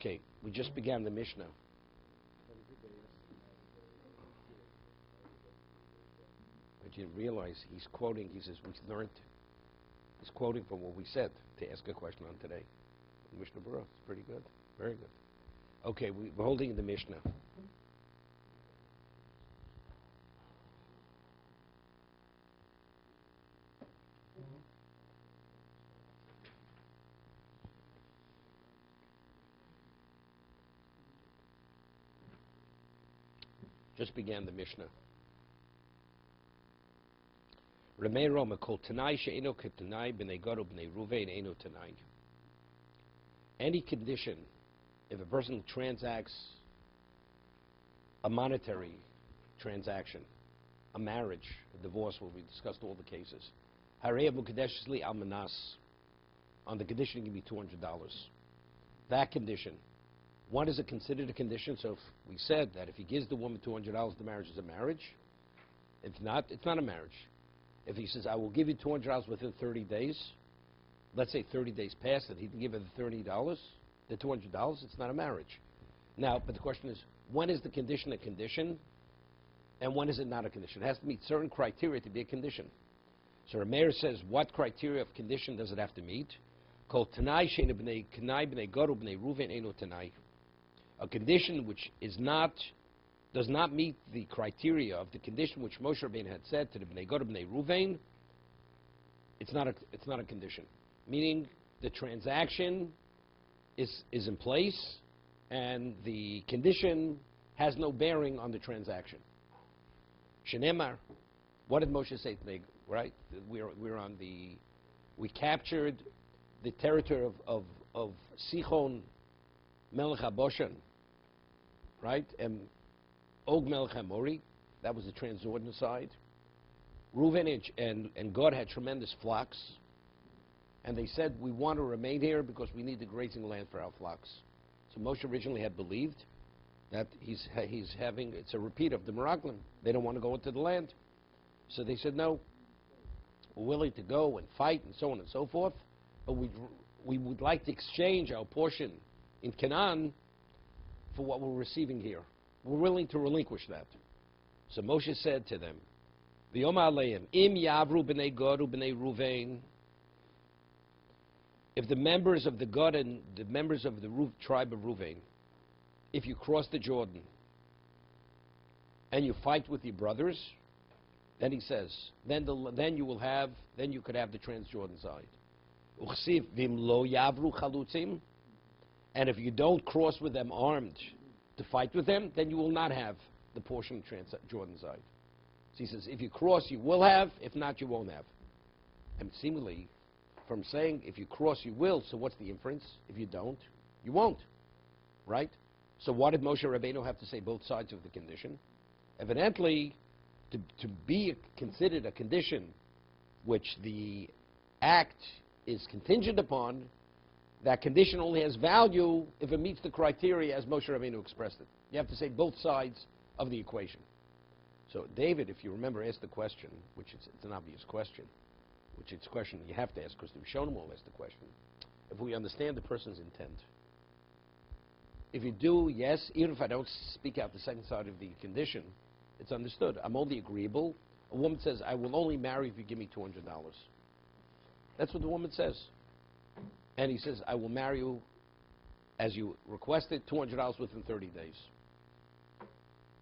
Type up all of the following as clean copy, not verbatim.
Okay, we just began the Mishnah. But you realize he's quoting, he says, we learned. He's quoting from what we said to ask a question on today. Mishnah Berurah. It's pretty good. Very good. Okay, we're holding the Mishnah. Just began the Mishnah. Ramei Roma kol tanai she'eno ketanai b'nei gadu b'nei ruvein eno tanai. Any condition, if a person transacts a monetary transaction, a marriage, a divorce, where we discussed all the cases, harei mukadesh li almanas, on the condition it can be $200. That condition. What is it considered a condition? So if we said that if he gives the woman $200, the marriage is a marriage. If not, it's not a marriage. If he says, I will give you $200 within 30 days, let's say 30 days passed and he didn't give her the $200, it's not a marriage. Now, but the question is, when is the condition a condition and when is it not a condition? It has to meet certain criteria to be a condition. So Rameir says, what criteria of condition does it have to meet? Called Tanai Sheina B'nei Kanai B'nei Gadu B'nei Ruven Eno Tanai. A condition which does not meet the criteria of the condition which Moshe Rabbeinu had said to the Bnei Gad Bnei Ruvain, it's not a condition. Meaning the transaction is in place and the condition has no bearing on the transaction. Shenemar, what did Moshe say to Bnei? Right, we captured the territory of Sichon Melech HaBoshan, right? And Og Melech HaMori, that was the Transjordan side. Reuven and Gad had tremendous flocks, and they said, we want to remain here because we need the grazing land for our flocks. So Moshe originally had believed that he's having, it's a repeat of the Meraglim. They don't want to go into the land. So they said, no, we're willing to go and fight and so on and so forth, but we would like to exchange our portion in Canaan for what we're receiving here. We're willing to relinquish that. So Moshe said to them, V'yoma aleim, im yavru b'nei Gad u'b'nei Ruvain, if the members of the Gad and the members of the tribe of Ruvain, if you cross the Jordan and you fight with your brothers, then he says, then you could have the Transjordan side. Uchsiv v'im lo yavru chalutzim, and if you don't cross with them armed to fight with them, then you will not have the portion of Transjordan side. So he says, if you cross, you will have. If not, you won't have. And seemingly, from saying, if you cross, you will, so what's the inference? If you don't, you won't. Right? So what did Moshe Rabbeinu have to say both sides of the condition? Evidently, to be considered a condition which the act is contingent upon, that condition only has value if it meets the criteria as Moshe Rabbeinu expressed it. You have to say both sides of the equation. So David, if you remember, asked the question, which it's an obvious question, which it's a question you have to ask because the Rishonim will ask the question. If we understand the person's intent, if you do, yes, even if I don't speak out the second side of the condition, it's understood. I'm only agreeable. A woman says, I will only marry if you give me $200. That's what the woman says. And he says, I will marry you as you requested, $200 within 30 days.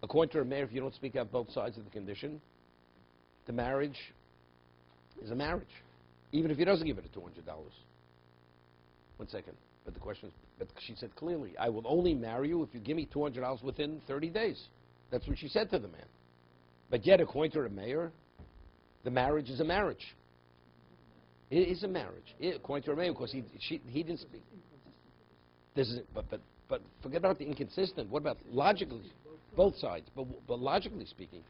According to a mayor, if you don't speak out both sides of the condition, the marriage is a marriage, even if he doesn't give it at $200. 1 second. But the question is, but she said clearly, I will only marry you if you give me $200 within 30 days. That's what she said to the man. But yet, according to a mayor, the marriage is a marriage. It is a marriage, according to Rameir, because he didn't speak. But forget about the inconsistent. What about logically? Both sides. But logically speaking,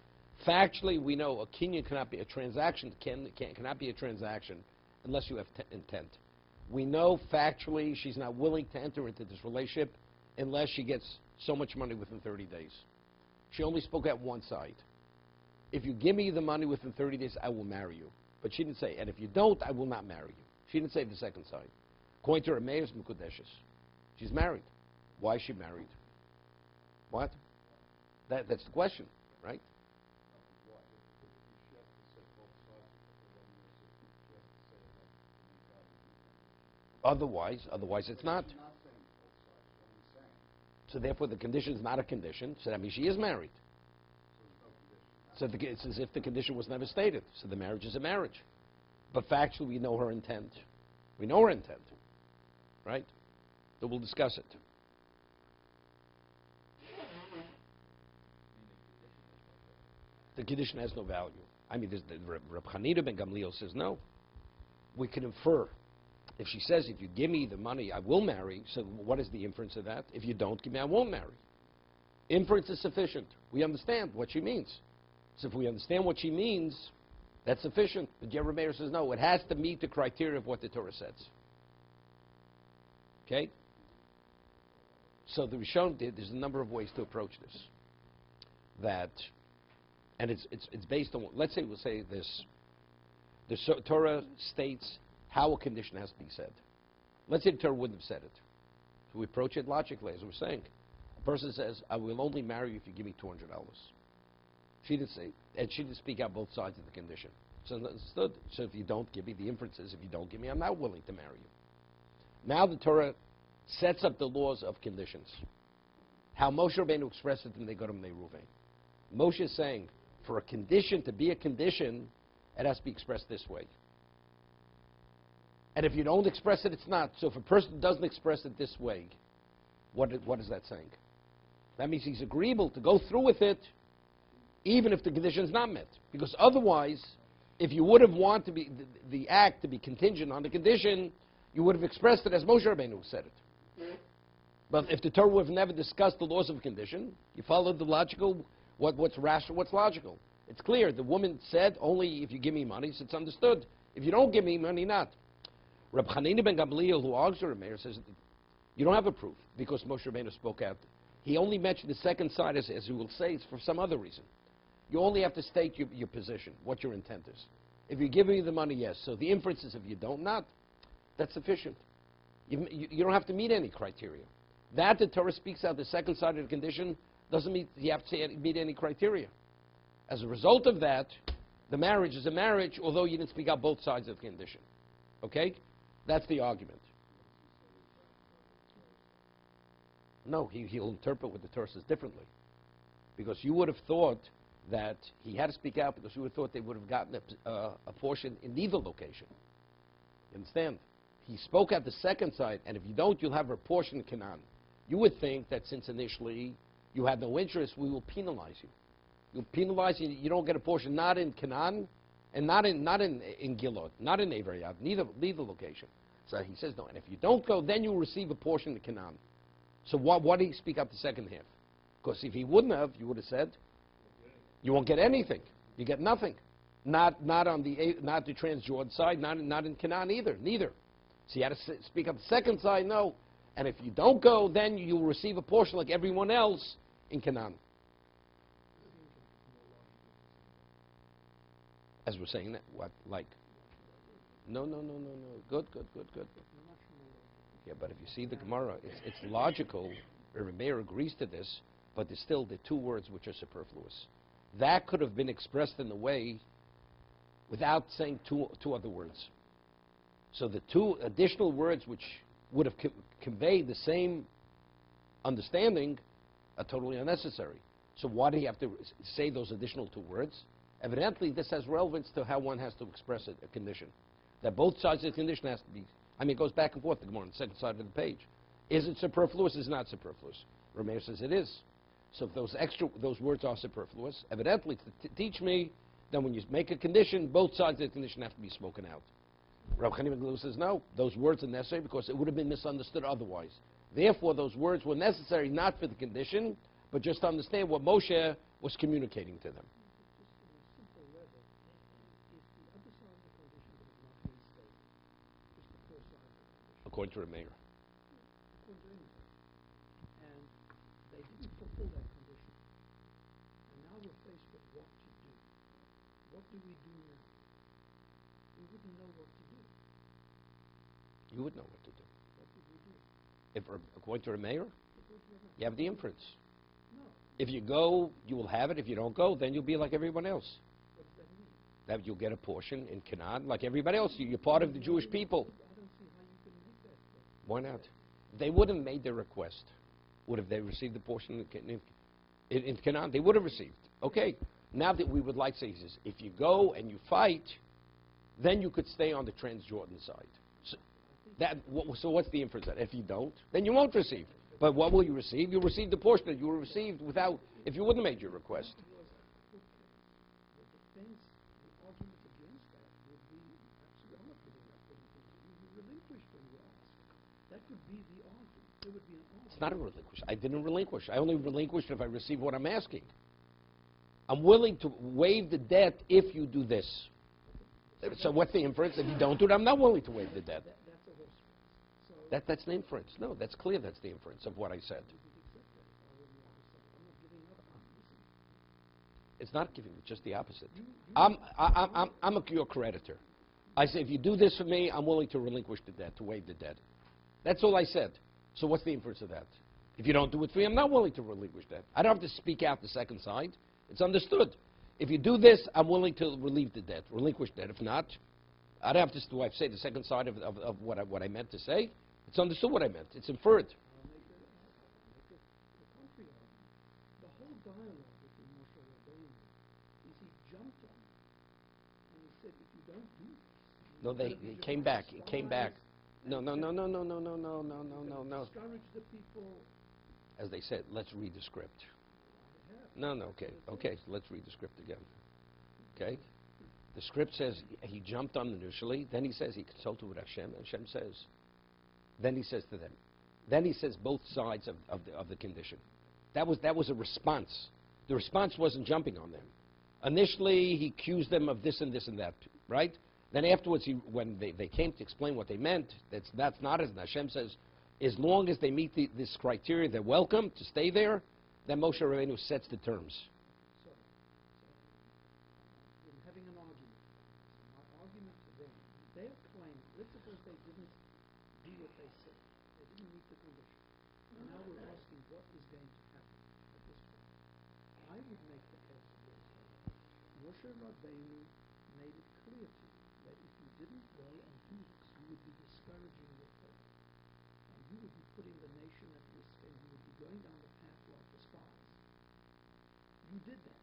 factually, we know a kinyan cannot be a transaction. Cannot be a transaction unless you have intent. We know factually she's not willing to enter into this relationship unless she gets so much money within 30 days. She only spoke at one side. If you give me the money within 30 days, I will marry you. But she didn't say, and if you don't, I will not marry you. She didn't say the second side. According to her Meir's Mukudeshes, she's married. Why is she married? What? That's the question, right? Otherwise it's not. So therefore the condition is not a condition, so that means she is married. So it's as if the condition was never stated. So the marriage is a marriage. But factually we know her intent. We know her intent. Right? So we'll discuss it. The condition has no value. I mean, Reb Chanina ben Gamliel says no. We can infer. If she says, if you give me the money, I will marry, so what is the inference of that? If you don't give me, I won't marry. Inference is sufficient. We understand what she means. So if we understand what she means, that's sufficient. But Rabbi Meir says, no, it has to meet the criteria of what the Torah says. Okay? So the Rishon did, there's a number of ways to approach this. And it's based on, let's say we'll say this, the Torah states how a condition has to be said. Let's say the Torah wouldn't have said it. So we approach it logically, as we're saying. A person says, I will only marry you if you give me $200. She didn't say, and she didn't speak out both sides of the condition. So understood. So if you don't give me, the inference is, if you don't give me, I'm not willing to marry you. Now the Torah sets up the laws of conditions. How Moshe Rabbeinu expressed it in the Negodim Neruvain. Moshe is saying, for a condition to be a condition, it has to be expressed this way. And if you don't express it, it's not. So if a person doesn't express it this way, what is that saying? That means he's agreeable to go through with it, even if the condition is not met. Because otherwise, if you would have wanted the act to be contingent on the condition, you would have expressed it as Moshe Rabbeinu said it. But if the Torah would have never discussed the laws of a condition, you followed the logical, what's rational, what's logical. It's clear. The woman said, only if you give me money, so it's understood. If you don't give me money, not. Reb Chanina ben Gamliel, who argues with Reb Meir, says, you don't have a proof, because Moshe Rabbeinu spoke out. He only mentioned the second side, as we will say, it's for some other reason. You only have to state your position, what your intent is. If you give me the money, yes. So the inference is, if you don't, not. That's sufficient. You don't have to meet any criteria. That the Torah speaks out, the second side of the condition, doesn't mean you have to meet any criteria. As a result of that, the marriage is a marriage, although you didn't speak out both sides of the condition. Okay? That's the argument. No, he'll interpret what the Torah says differently. Because you would have thought that he had to speak out, because you would have thought they would have gotten a portion in neither location. You understand? He spoke out the second side, and if you don't, you'll have a portion in Canaan. You would think that since initially you had no interest, we will penalize you. You'll penalize you. You don't get a portion, not in Canaan, and not in Gilad, not in Averayad, neither location. So he says no. And if you don't go, then you'll receive a portion in Canaan. So why did he speak up the second half? Because if he wouldn't have, you would have said, you won't get anything. You get nothing. Not on the Transjordan side, not in Canaan either. Neither. So you had to speak up the second side. No. And if you don't go, then you'll receive a portion like everyone else in Canaan. As we're saying that, what, like? No. Good. Yeah, but if you see the Gemara, it's logical. Rabbi Meir agrees to this, but there's still the two words which are superfluous. That could have been expressed in a way without saying two other words. So the two additional words which would have conveyed the same understanding are totally unnecessary. So why do you have to say those additional two words? Evidently, this has relevance to how one has to express a condition. That both sides of the condition has to be, it goes back and forth, the Gemara on the second side of the page. Is it superfluous? Is it not superfluous? Rameir says it is. So if those words are superfluous, evidently to teach me that when you make a condition, both sides of the condition have to be spoken out. Rav Chanina ben Gamliel says no, those words are necessary because it would have been misunderstood otherwise. Therefore, those words were necessary not for the condition, but just to understand what Moshe was communicating to them. According to Rameir. And they didn't fulfill that condition. And now we're faced with what to do. What do we do now? We wouldn't know what to do. You would know what to do. What would we do? If according to the mayor, you have the inference. No. If you go, you will have it. If you don't go, then you'll be like everyone else. What does that mean? That you'll get a portion in Canaan like everybody else. You're part of the Jewish people. I don't see how you can make that. Why not? They would have made their request. Would have they received the portion in Canaan? They would have received. Okay. Now that we would like to say, he says, if you go and you fight, then you could stay on the Transjordan side. So what's the inference then? If you don't, then you won't receive. But what will you receive? You'll receive the portion that you received without, if you wouldn't have made your request. The defense, the argument against that would be, actually, I'm not putting that thing to you. You relinquished when you asked. That could be the argument. There would be an argument. It's not a relinquish. I didn't relinquish. I only relinquished if I receive what I'm asking. I'm willing to waive the debt if you do this. So what's the inference? If you don't do it, I'm not willing to waive the debt. That's a horse race. So That's the inference. No, that's clear that's the inference of what I said. I'm not giving up on this. It's not giving, it's just the opposite. I'm your creditor. I say, if you do this for me, I'm willing to relinquish the debt, to waive the debt. That's all I said. So what's the inference of that? If you don't do it for me, I'm not willing to relinquish that. I don't have to speak out the second side. It's understood. If you do this, I'm willing to relieve the debt, relinquish debt. If not, I don't have to say the second side of what I meant to say. It's understood what I meant. It's inferred. I'll make a concrete argument. The whole dialogue between Moshe Rabbeinu is he jumped on him and he said, if you don't do this, No, he came back. He came back. No. discourage the people. As they said, let's read the script. I have. No, okay, so let's read the script again. Okay? The script says he jumped on initially, then he says he consulted with Hashem, and Hashem says, then he says to them, then he says both sides of the condition. That was a response. The response wasn't jumping on them. Initially, he accused them of this and this and that, right? Then afterwards, when they came to explain what they meant, that's not as Hashem says, as long as they meet this criteria, they're welcome to stay there. Then Moshe Rabbeinu sets the terms. So, in having an argument, my argument to them, their claim, let's suppose they didn't do what they said. They didn't meet the condition. And now we're asking what is going to happen at this point. I would make the case of this. Moshe Rabbeinu made it clear to you that if you didn't go and do this, you would be discouraging the faith. And you would be putting the nation at risk, and you would be going down the path like the spies. You did that.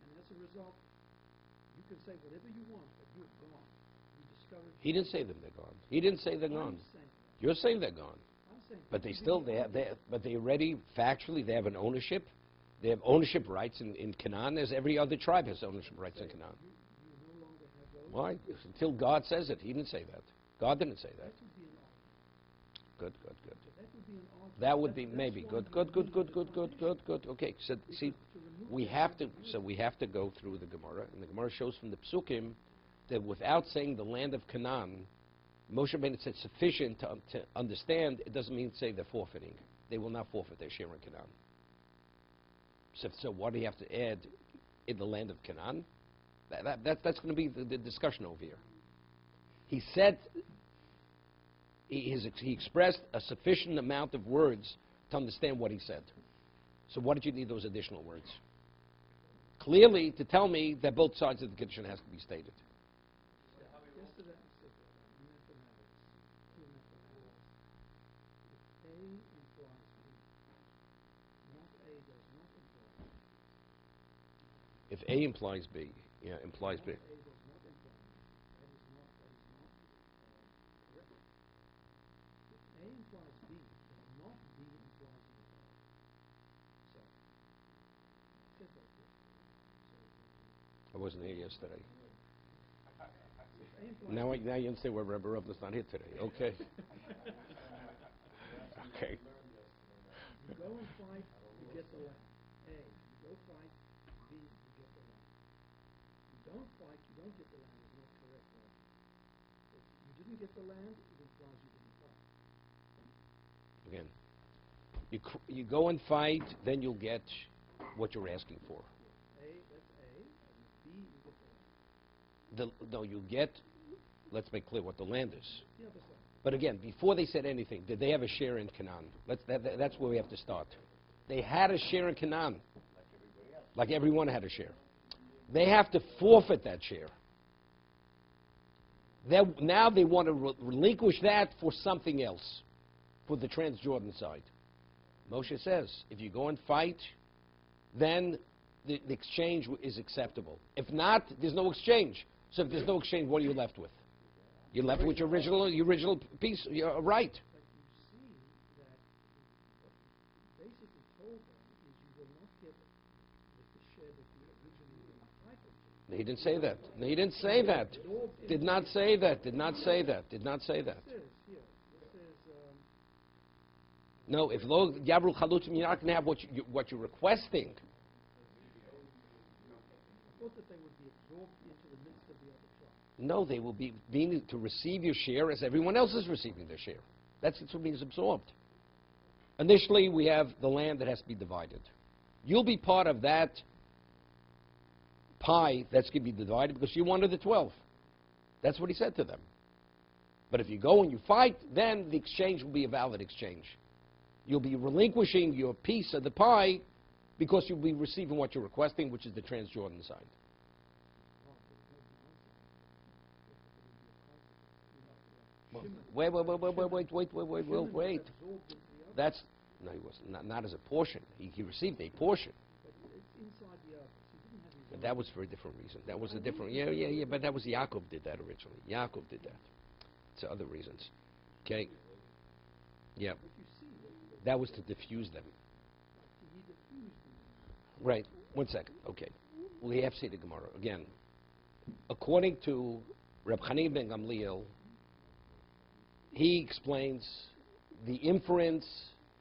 And as a result, you can say whatever you want, but you're gone. You discourage. He didn't say that they're gone. He didn't say they're gone. I'm saying that. You're saying they're gone. I'm saying But they that. still, but they already, factually, they have an ownership. They have ownership rights in Canaan, as every other tribe has ownership rights in Canaan. You no longer have those. Why? Until God says it. He didn't say that. God didn't say that. That would be an argument. Good. So that would be an argument. That would be That's maybe why good. you need the Okay, so see, we have to go through the Gemara, and the Gemara shows from the Psukim that without saying the land of Canaan, Moshe Rabbeinu said sufficient to understand. It doesn't mean say they're forfeiting. They will not forfeit their share in Canaan. So what do you have to add in the land of Canaan? That's going to be the discussion over here. He said, he expressed a sufficient amount of words to understand what he said. So what did you need those additional words? Clearly, to tell me that both sides of the kiddushin has to be stated. Yesterday I said that mathematics, pure mathematics, if A implies B, not A does not imply B. If A implies B, implies B. Not A does not imply B. That is not correct. If A implies B, then not B implies A. So, I said that yesterday. I wasn't here yesterday. If A implies Now B, you understand why Rabbi Rovna's not here today. Okay. Okay. you go and fight, you get the land. A, you go fight, B, you get the land. You don't fight, you don't get the land is not correct. If you didn't get the land, it implies you didn't fight. Again, you go and fight, then you'll get what you're asking for. A, that's A, and B, you get the land. No, you get. Let's make clear what the land is. The other side. But again, before they said anything, did they have a share in Canaan? That's where we have to start. They had a share in Canaan, like everyone had a share. They have to forfeit that share. Now they want to relinquish that for something else, for the Transjordan side. Moshe says, if you go and fight, then the exchange is acceptable. If not, there's no exchange. So if there's no exchange, what are you left with? You're left with your original piece, your right. But you see that what he basically told them is you will not get the share that you originally were entitled to. He didn't say that. No, he didn't say that. Did not say that. Did not say that. Did not say that. It says here, it says, No, if lo yavru chalutzim, you're not going to have what you're requesting. I thought that they would be absorbed into the midst of the other tribe. No, they will be being to receive your share as everyone else is receiving their share. That's what means absorbed. Initially, we have the land that has to be divided. You'll be part of that pie that's going to be divided because you're one of the 12. That's what he said to them. But if you go and you fight, then the exchange will be a valid exchange. You'll be relinquishing your piece of the pie because you'll be receiving what you're requesting, which is the Transjordan side. Wait. That's no, he wasn't. Not as a portion. He received a portion. But it's inside the earth. He didn't have his But own. that was for a different reason. That was a different. Yeah. But that was Yaakov did that originally. Yaakov did that. It's other reasons. Okay. Yeah. But you see that That was to diffuse them. he diffused them. Right. 1 second. Okay. We have to say the Gemara again. According to Reb Chanin ben Gamliel, he explains the inference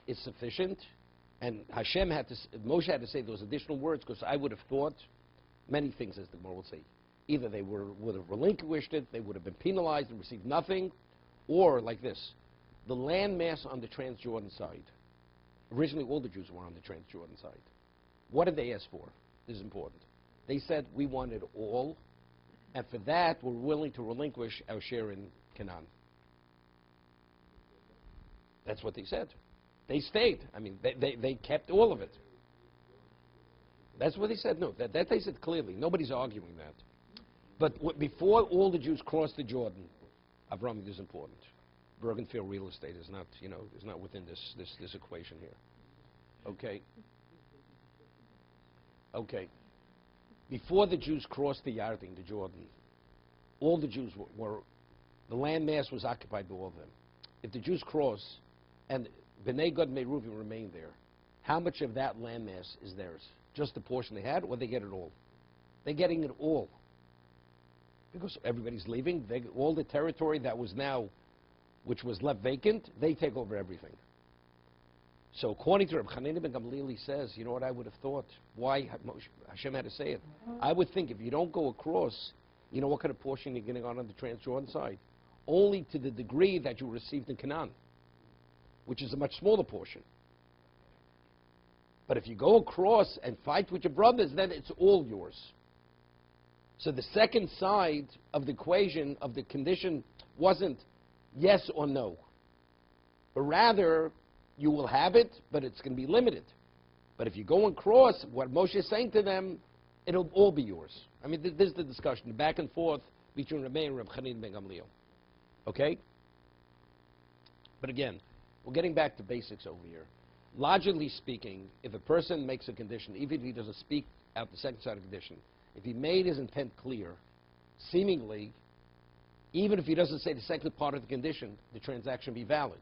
is sufficient, and Moshe had to say those additional words because I would have thought many things, as the Gemara will say. Either they would have relinquished it, they would have been penalized and received nothing, or like this, the land mass on the Transjordan side. Originally, all the Jews were on the Transjordan side. What did they ask for? This is important. They said, we want it all, and for that, we're willing to relinquish our share in Canaan. That's what they said. They stayed. I mean, they kept all of it. That's what they said. No, that they said clearly. Nobody's arguing that. But before all the Jews crossed the Jordan, Avraham is important. Bergenfield real estate is not, is not within this equation here. Okay. Okay. Before the Jews crossed the Yarden, the Jordan, all the Jews were the land mass was occupied by all of them. If the Jews cross, and Bnei Gad and Reuven remain there, how much of that land mass is theirs? Just the portion they had, or they get it all? They're getting it all. Because everybody's leaving, all the territory that was now, which was left vacant, they take over everything. So according to Reb Chanin ben Gamliel, he says, you know what I would have thought? Why Hashem had to say it? I would think if you don't go across, you know what kind of portion you're getting on the Transjordan side? Only to the degree that you received in Canaan, which is a much smaller portion. But if you go across and fight with your brothers, then it's all yours. So the second side of the equation of the condition wasn't yes or no, but rather you will have it, but it's going to be limited. But if you go and cross, what Moshe is saying to them, it'll all be yours. I mean, this is the discussion, the back and forth between Rabbi and Reb Chanin ben Gamliel. Okay? But again, we're getting back to basics over here. Logically speaking, if a person makes a condition, even if he doesn't speak out the second side of the condition, if he made his intent clear, seemingly, even if he doesn't say the second part of the condition, the transaction be valid.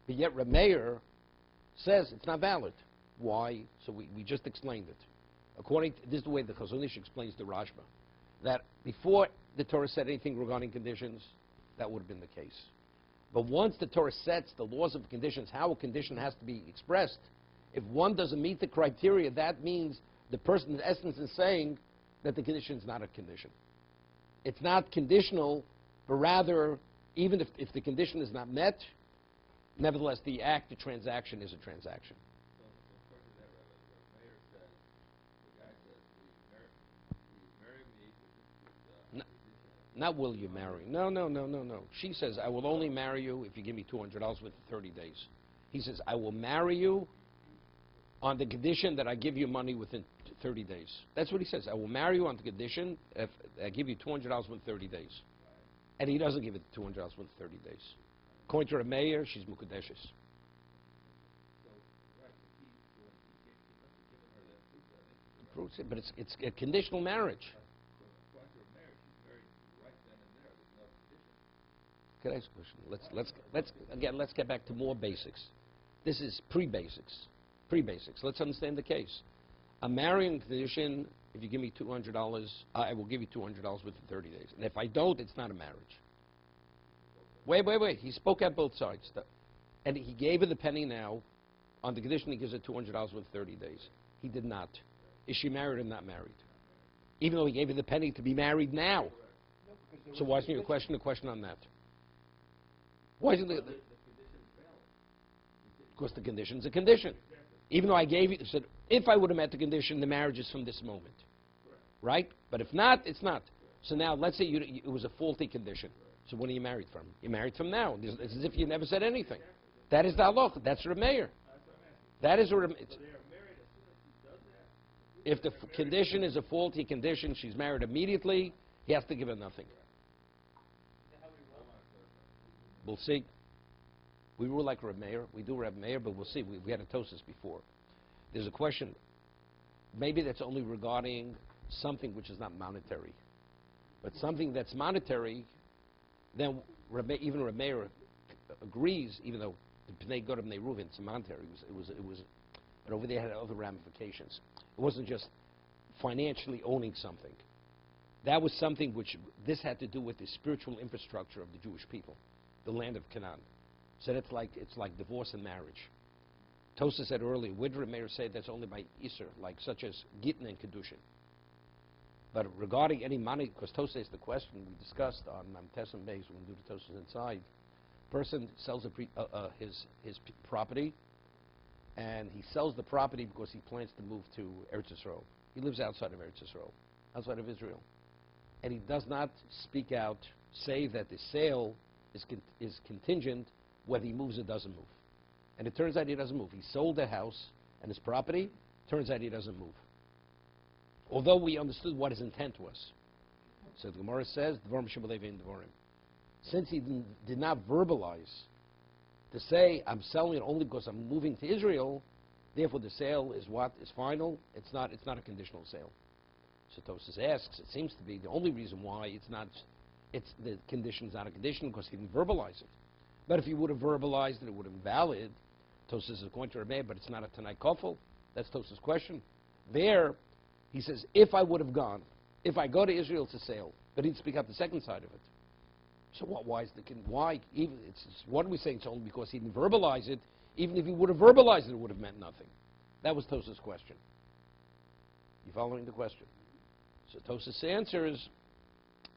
But yet Reb Meir says it's not valid. Why? So we just explained it. This is the way the Chazon Ish explains the Rashba, that before the Torah said anything regarding conditions, that would have been the case. But once the Torah sets the laws of conditions, how a condition has to be expressed, if one doesn't meet the criteria, that means the person in essence is saying that the condition is not a condition. It's not conditional, but rather, even if the condition is not met, nevertheless, the transaction is a transaction. So according to that, Rabbi, the mayor says, the guy says, will you marry me with No. Not will you marry. No, no, no, no, no. She says, I will only marry you if you give me $200 within 30 days. He says, I will marry you on the condition that I give you money within 30 days. That's what he says. I will marry you on the condition if I give you $200 within 30 days. And he doesn't give it $200 within 30 days. According to her mayor, she's Mukadeshes. But it's a conditional marriage. Can I ask a question? Let's get back to more basics. This is pre-basics. Pre-basics. Let's understand the case. A marrying condition, if you give me $200, I will give you $200 within 30 days. And if I don't, it's not a marriage. Wait. He spoke at both sides. And he gave her the penny now on the condition he gives her $200 within 30 days. He did not. Is she married or not married? Even though he gave her the penny to be married now. So why isn't your question a question on that? Why isn't it? Because the condition's a condition. Even though I gave you, said, if I would have met the condition, the marriage is from this moment. Right? But if not, it's not. So now, let's say it was a faulty condition. So when are you married from? You're married from now. It's as if you never said anything. That is the halacha. That's the Meir. That is a if the condition is a faulty condition, she's married immediately, he has to give her nothing. We'll see. We rule like Reb Meir. We do Reb Meir, but we'll see. We had a tosis before. There's a question. Maybe that's only regarding something which is not monetary. But something that's monetary, then even Reb Meir agrees, even though the Pnei Godim Pnei Reuven, it's monetary. But over there had other ramifications. It wasn't just financially owning something. That was something which, this had to do with the spiritual infrastructure of the Jewish people, the land of Canaan. So it's like divorce and marriage. Tosa said earlier, Widra Meir said that's only by Isser, like such as Gittin and Kiddushin. But regarding any money, because Tosa is the question we discussed on Tessim Bays when we do the Tosas inside, person sells his property, and he sells the property because he plans to move to Eretz Yisrael. He lives outside of Eretz Yisrael, outside of Israel. And he does not speak out, say that the sale is contingent whether he moves or doesn't move. And it turns out he doesn't move. He sold the house and his property, turns out he doesn't move. Although we understood what his intent was. So the Gemara says, since he did not verbalize to say, I'm selling it only because I'm moving to Israel, therefore the sale is what? Is final. It's not a conditional sale. So Tosas asks, it seems to be the only reason why the condition is not a condition because he didn't verbalize it. But if he would have verbalized it, it would have been valid. Tosas is going to Rebbe, but it's not a Tanai Kofel. That's Tosas' question. There, he says, if I would have gone, if I go to Israel to sale, but he'd speak out the second side of it. So why? Even what are we saying? It's only because he didn't verbalize it. Even if he would have verbalized it, it would have meant nothing. That was Tosas' question. You following the question? So Tosas answers,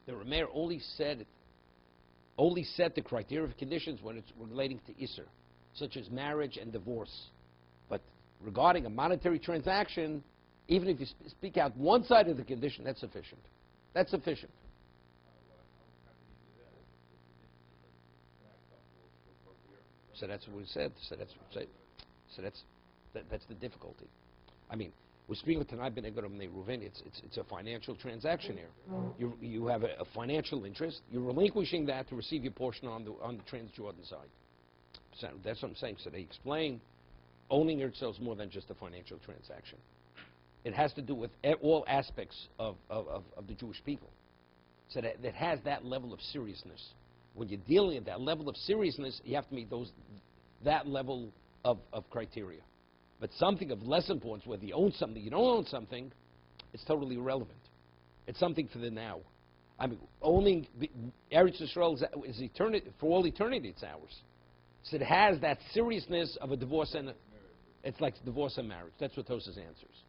the Rameir only set the criteria of conditions when it's relating to Isser, such as marriage and divorce. But regarding a monetary transaction, even if you speak out one side of the condition, that's sufficient. That's sufficient. So that's what we said. So that's the difficulty. I mean, we're speaking with Tanai Ben Egoram Ne Ruven. It's a financial transaction here. You have a financial interest. You're relinquishing that to receive your portion on the Transjordan side. So that's what I'm saying. So they explain owning yourself is more than just a financial transaction. It has to do with all aspects of the Jewish people. So that has that level of seriousness. When you're dealing at that level of seriousness, you have to meet that level of criteria. But something of less importance, whether you own something, you don't own something, it's totally irrelevant. It's something for the now. I mean, owning Eretz Yisrael is eternity, for all eternity. It's ours. So it has that seriousness of a divorce, and it's like divorce and marriage. That's what Tosas answers.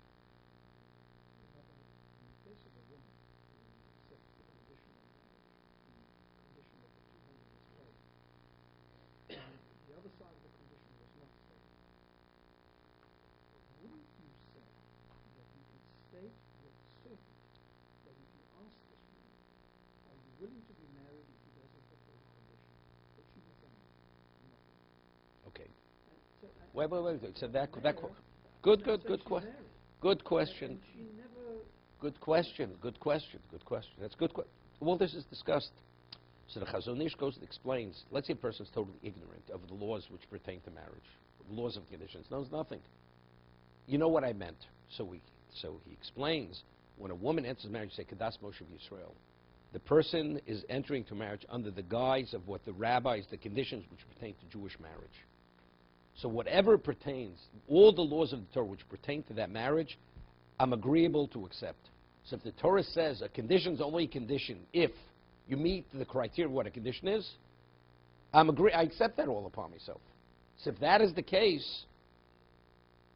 willing to be married if he doesn't fulfill the condition. But she was nothing. Okay. So Wait. So that Mayor, good said she's question. married. Good question. And she never. Good question. That's good. Well, this is discussed. So the Chazon Ish goes and explains. Let's say a person is totally ignorant of the laws which pertain to marriage, the laws of conditions, knows nothing. You know what I meant. So he explains. When a woman enters marriage, say Kadas Moshe Yisrael. The person is entering to marriage under the guise of what the rabbis, the conditions which pertain to Jewish marriage. So whatever pertains, all the laws of the Torah which pertain to that marriage, I'm agreeable to accept. So if the Torah says a condition is only a condition if you meet the criteria of what a condition is, I accept that all upon myself. So if that is the case,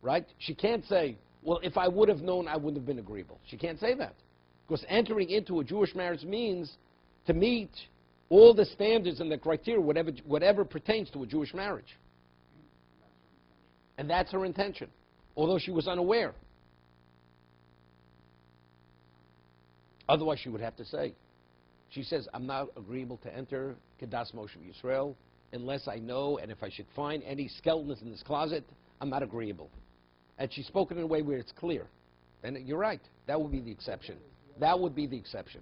right, she can't say, well, if I would have known, I wouldn't have been agreeable. She can't say that. Because entering into a Jewish marriage means to meet all the standards and the criteria, whatever pertains to a Jewish marriage. And that's her intention, although she was unaware. Otherwise, she would have to say, she says, I'm not agreeable to enter Kedas Moshe Yisrael unless I know, and if I should find any skeletons in this closet, I'm not agreeable. And she's spoken in a way where it's clear. And you're right, that would be the exception. That would be the exception.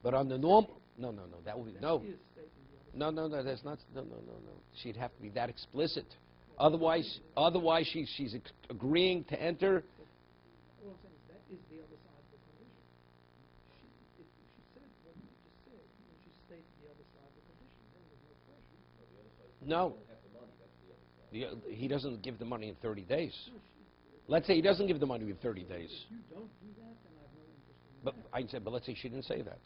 But on the norm, no, that would be, no, that's not, no. She'd have to be that explicit. Otherwise, she's agreeing to enter. All I'm saying is that is the other side of the condition. If she said what you just said, and she stated the other side of the condition, then there's no question. No. He doesn't give the money in 30 days. Let's say he doesn't give the money in 30 days. If you don't do that, then I have no interest in But that. I said, but let's say she didn't say that.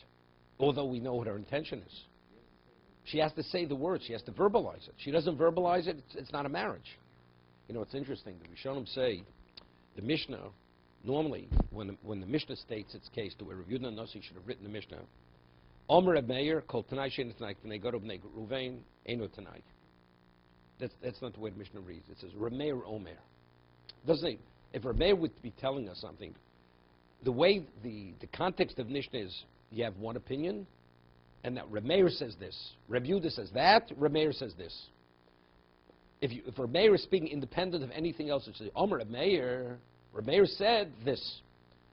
Although we know what her intention is. She has to say the words. She has to verbalize it. She doesn't verbalize it, it's not a marriage. You know, it's interesting. The Rishonim say, the Mishnah, normally, when the Mishnah states its case, to where Rav Yehuda Nasi should have written the Mishnah, Omer Reb Meir, Kol Tanai Shein Tanai, Tanai Garo B'nei Ruvain, Eino Tanai. That's not the way the Mishnah reads. It says, Reb Meir Omer. Doesn't it? If Reb Meir would be telling us something, the way the context of Mishnah is, you have one opinion, and that Reb Meir says this, Reb Yehuda says that, Reb Meir says this. If Reb Meir is speaking independent of anything else, it's Omer Reb Meir said this,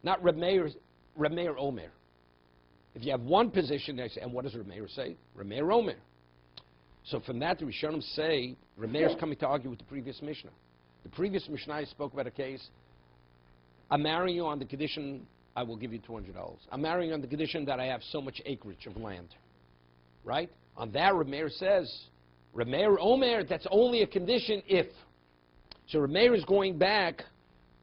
not Reb Meir Omer. If you have one position, they say, and what does Reb Meir say? Reb Meir Omer. So from that, the Rishonim say, Reb Meir is coming to argue with the previous Mishnah. The previous Mishnah spoke about a case, I'm marrying you on the condition I will give you $200. I'm marrying you on the condition that I have so much acreage of land. Right? On that, Reb Meir says, Reb Meir Omer, that's only a condition if. So Reb Meir is going back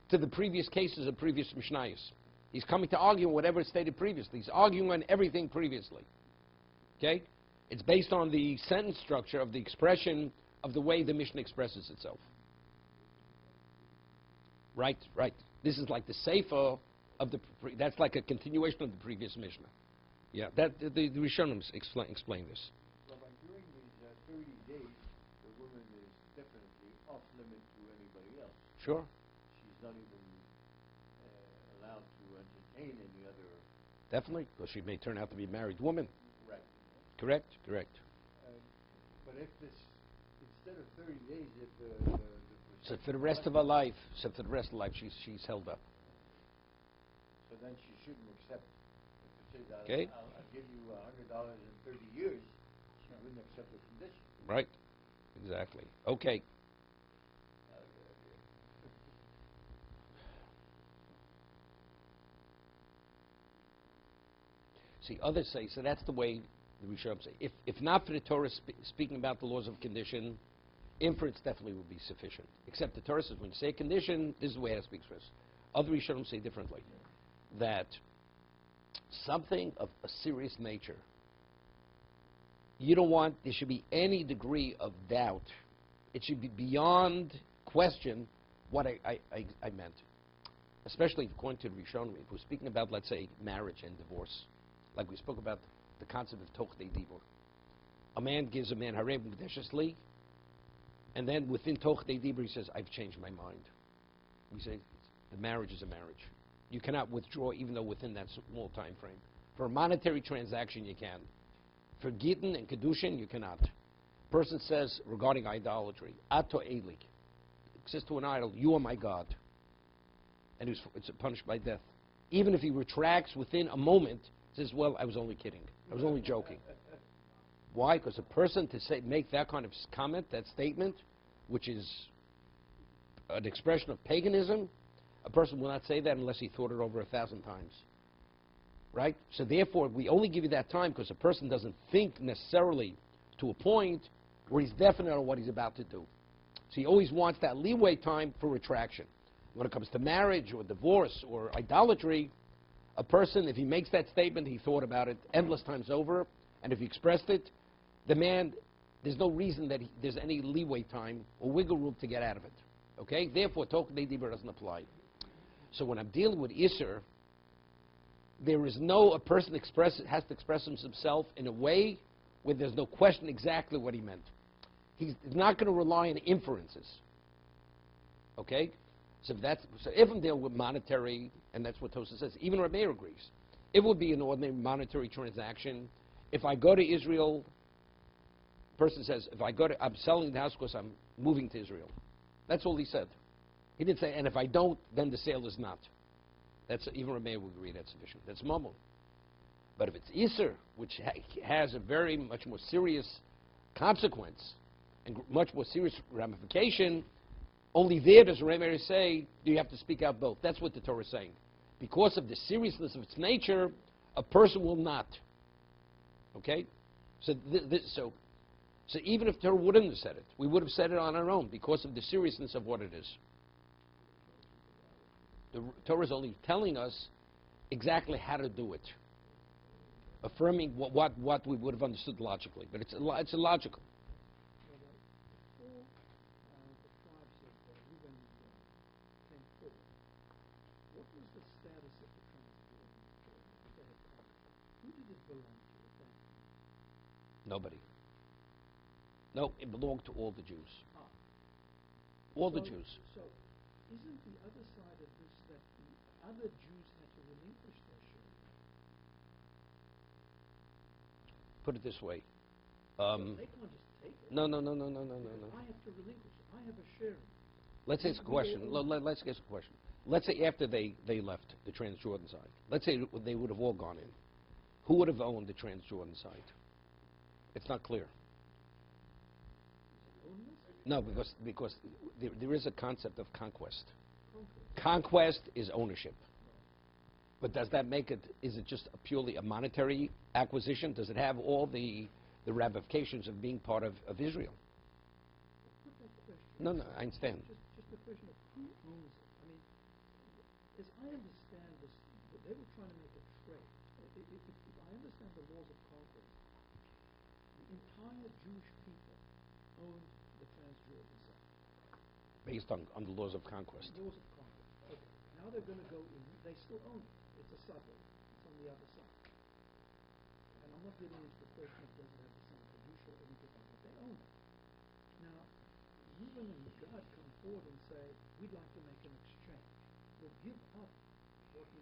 to the previous cases of previous Mishnayos. He's coming to argue on whatever is stated previously. He's arguing on everything previously. Okay? It's based on the sentence structure of the expression of the way the Mishnah expresses itself. Right. This is like the Sefer of the, that's like a continuation of the previous Mishnah. Yeah, that the Rishonim explain this. Rabbi, during these 30 days, the woman is definitely off limit to anybody else. Sure. She's not even allowed to entertain any other. Definitely, because she may turn out to be a married woman. Correct. Correct. But if this, instead of 30 days, if the So for the rest of her life, she's held up. so then she shouldn't accept. If it says, Okay. I'll give you $100 in 30 years, she wouldn't accept the condition. Right. Exactly. Okay. See, others say, so that's the way the Rishonim say. If not for the Torah speaking about the laws of condition, inference definitely would be sufficient. Except the Torah says, when you say condition, this is the way it speaks first. Other Rishonim say differently. That something of a serious nature, you don't want, there should be any degree of doubt. It should be beyond question what I meant. Especially according to the Rishonim, if we're speaking about, let's say, marriage and divorce, like we spoke about the concept of Tochdei Dibur. A man gives a man harem mekdeshesli, and then within Tochdei Dibur he says, I've changed my mind. We say the marriage is a marriage. You cannot withdraw even though within that small time frame. For a monetary transaction, you can. For gittin and kiddushin, you cannot. Person says regarding idolatry, Ato Elik, says to an idol, you are my God. And it's punished by death. Even if he retracts within a moment, says, well, I was only kidding. I was only joking. Why? Because a person to make that kind of comment, that statement, which is an expression of paganism, a person will not say that unless he thought it over 1,000 times. Right? So therefore, we only give you that time because a person doesn't think necessarily to a point where he's definite on what he's about to do. So he always wants that leeway time for retraction. When it comes to marriage or divorce or idolatry, a person, if he makes that statement, he thought about it endless times over, and if he expressed it, the man, there's no reason that there's any leeway time or wiggle room to get out of it. Okay? Therefore, Tok Dibur doesn't apply. So when I'm dealing with Isser, there is a person has to express himself in a way where there's no question exactly what he meant. He's not going to rely on inferences. Okay? So if I'm dealing with monetary, and that's what Tosa says, even Rabbi Meir agrees. It would be an ordinary monetary transaction. If I go to Israel, person says, I'm selling the house because I'm moving to Israel. That's all he said. He didn't say, and if I don't, then the sale is not. Even Rabbi Meir would agree that's sufficient. That's Mamon. But if it's Isser, which has a very much more serious consequence and much more serious ramification, only there does Rabbi Meir say, do you have to speak out both? That's what the Torah is saying. Because of the seriousness of its nature, a person will not. Okay? So even if Torah wouldn't have said it, we would have said it on our own because of the seriousness of what it is. The Torah is only telling us exactly how to do it, affirming what we would have understood logically. But it's illogical. Before the tribes of Reuben came forward, what was the status of the Transjordan that they had conquered? Who did it belong to at that time? Nobody. No, it belonged to all the Jews. All the Jews. So, isn't the other side of this that the other Jews had to relinquish their share? Put it this way. They can't just take it. No. I have to relinquish it. I have a share. Let's ask a question. Let's ask a question. Let's say after they left the Transjordan side, let's say they would have all gone in. Who would have owned the Transjordan side? It's not clear. No, because there is a concept of conquest. Conquest is ownership. But does that make it, is it just purely a monetary acquisition? Does it have all the ramifications of being part of Israel? No, I understand. Just a question of who owns it. I mean, as I understand this, they were trying to make a trade. If I understand the laws of conquest, the entire Jewish people owned the Transjordan side. Based on the laws of conquest. Laws of conquest. Okay. Now they're going to go in. They still own it. It's a suburb. It's on the other side. And I'm not getting into the question of does it have the same kedusha or anything like that. They own it. Now, Reuben and Gad come forward and say, we'd like to make an exchange. We'll give up what we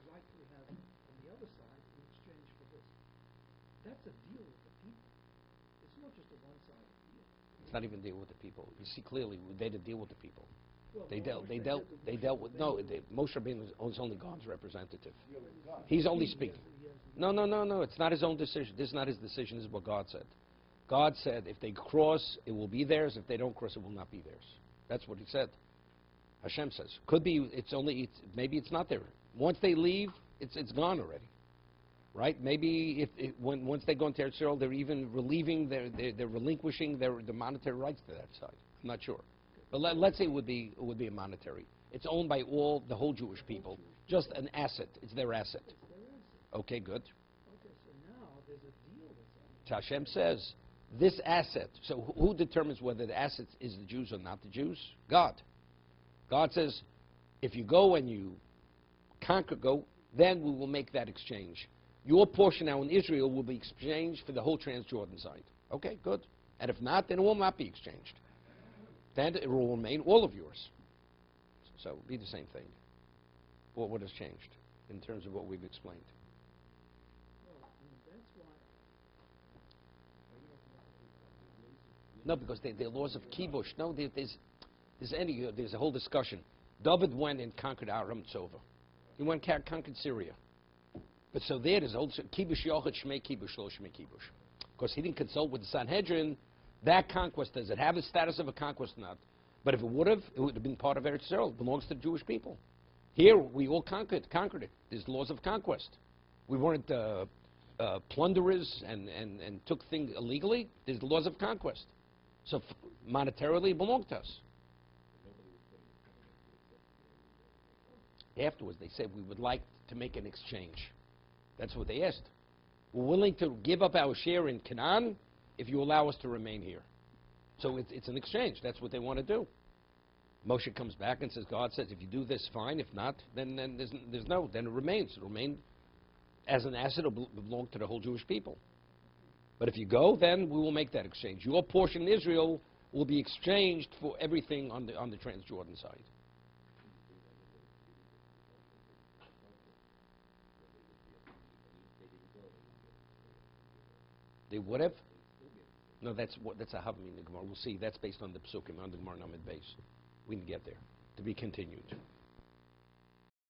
rightfully have on the other side in exchange for this. That's a deal with the people. It's not just a one-sided deal. It's not even deal with the people. You see clearly, they did deal with the people. Well, They dealt with, Moshe Rabbeinu is only God's representative. He's only speaking. No, it's not his own decision. This is not his decision, this is what God said. God said, if they cross, it will be theirs. If they don't cross, it will not be theirs. That's what he said. Hashem says. Could be, maybe it's not there. Once they leave, it's gone already. Right? Maybe once they go into Eretz Yisrael, they're even they're relinquishing their monetary rights to that side. I'm not sure. But let's say it would be a monetary. It's owned by the whole Jewish people. Just an asset. It's their asset. Okay, good. Okay, so now there's a deal with that. Hashem says, this asset, so who determines whether the asset is the Jews or not the Jews? God. God says, if you go and you conquer, then we will make that exchange. Your portion now in Israel will be exchanged for the whole Transjordan side. Okay, good. And if not, then it will not be exchanged. Then it will remain all of yours. So it'll be the same thing. What has changed in terms of what we've explained? No, because they're laws of kibush. No, there's a whole discussion. David went and conquered Aram Tzova. He went and conquered Syria. But so there's a whole kibush yochid shmei kibush lo shmei kibush. Because he didn't consult with the Sanhedrin. That conquest, does it have the status of a conquest or not? But if it would have been part of Eretz Yisrael. It belongs to the Jewish people. Here, we all conquered it. There's laws of conquest. We weren't plunderers and took things illegally. There's laws of conquest. So monetarily, it belonged to us. Afterwards, they said, we would like to make an exchange. That's what they asked. We're willing to give up our share in Canaan if you allow us to remain here. So it's an exchange. That's what they want to do. Moshe comes back and says, God says, if you do this, fine. If not, then then it remains. It remained as an asset. It will belong to the whole Jewish people. But if you go, then we will make that exchange. Your portion in Israel will be exchanged for everything on the Transjordan side. They would have? No, that's a Havamim in the Gemara. We'll see. That's based on the Psukim, on the Gemara Namid base. We can get there. To be continued.